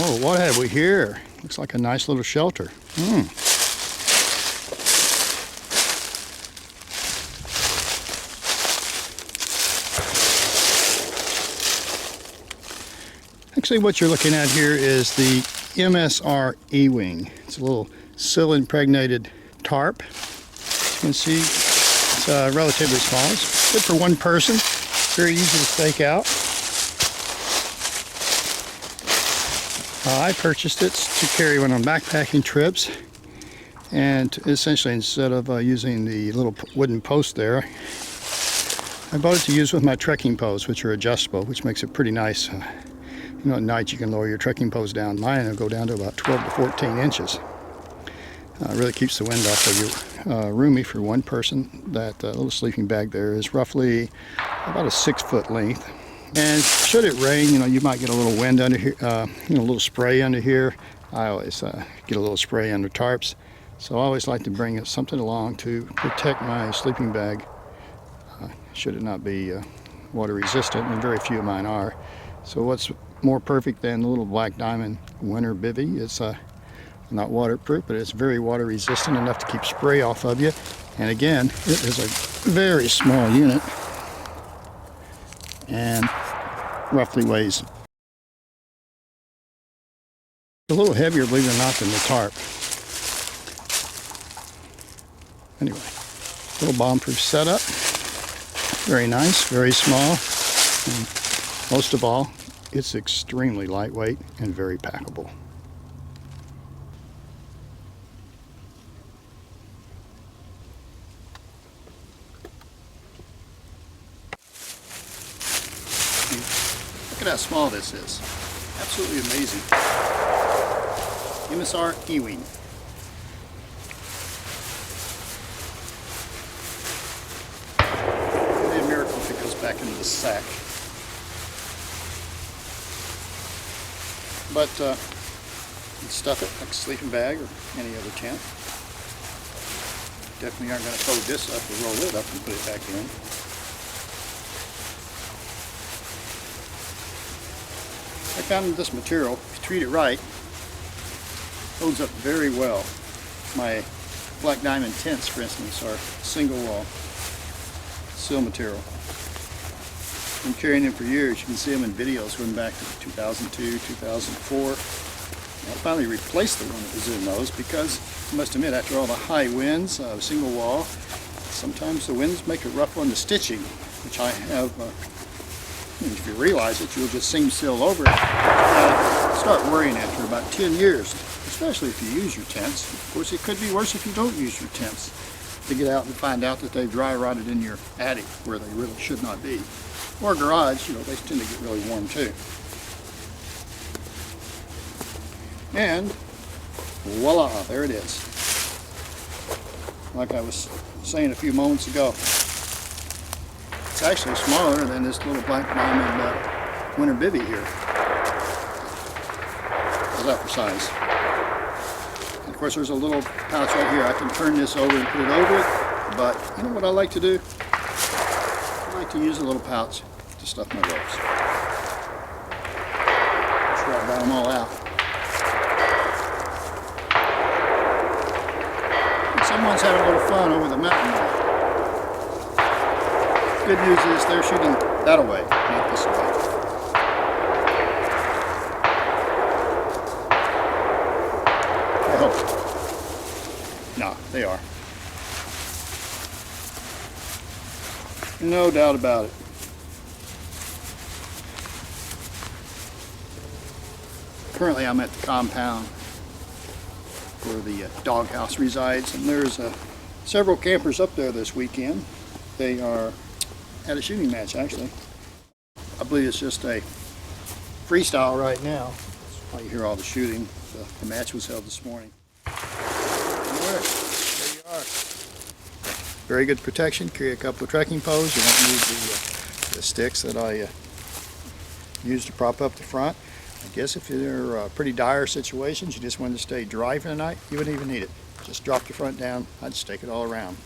Oh, what have we here? Looks like a nice little shelter. Actually, what you're looking at here is the MSR E-wing. It's a little sill-impregnated tarp. You can see it's relatively small. It's good for one person. Very easy to stake out. I purchased it to carry when on backpacking trips, and essentially instead of using the little wooden post there, I bought it to use with my trekking posts, which are adjustable, which makes it pretty nice. You know, at night you can lower your trekking post down. Mine will go down to about 12 to 14 inches. It really keeps the wind off of you. Roomy for one person. That little sleeping bag there is roughly about a 6-foot length. And should it rain, you know, you might get a little wind under here, you know, a little spray under here. I always get a little spray under tarps. So I always like to bring something along to protect my sleeping bag, should it not be water resistant, and very few of mine are. So what's more perfect than the little Black Diamond winter bivy? It's not waterproof, but it's very water resistant, enough to keep spray off of you. And again, it is a very small unit and roughly weighs a little heavier, believe it or not, than the tarp. Anyway, little bomb-proof setup. Very nice, very small, and most of all, it's extremely lightweight and very packable. Look at how small this is. Absolutely amazing. MSR E-wing. It'd be a miracle if it goes back into the sack. But you can stuff it like a sleeping bag or any other tent. Definitely aren't going to fold this up or roll it up and put it back in. I found this material, if you treat it right, holds up very well. My Black Diamond tents, for instance, are single wall sill material. Been carrying them for years. You can see them in videos going back to 2002, 2004. I finally replaced the one that was in those because, I must admit, after all the high winds, single wall, sometimes the winds make it rough on the stitching, which I have. If you realize it, you'll just seam seal over it. Start worrying after about 10 years, especially if you use your tents. Of course, it could be worse if you don't use your tents, to get out and find out that they've dry rotted in your attic where they really should not be. Or garage, you know, they tend to get really warm too. And voila, there it is. Like I was saying a few moments ago, it's actually smaller than this little Black Diamond winter bivy here. How's that for size? And of course, there's a little pouch right here. I can turn this over and put it over it, but you know what I like to do? I like to use a little pouch to stuff my ropes. Sure, I got them all out. And someone's having a little fun over the mountain now. Good news is they're shooting that away, not this way. I hope. No, they are. No doubt about it. Currently I'm at the compound where the doghouse resides, and there's several campers up there this weekend. They are at a shooting match, actually. I believe it's just a freestyle right now. That's why you hear all the shooting. The match was held this morning. Alright, there you are. Very good protection. Carry a couple of trekking poles. You don't need the sticks that I use to prop up the front. I guess if you're pretty dire situations, you just want to stay dry for the night, you wouldn't even need it. Just drop the front down. I'd stake it all around.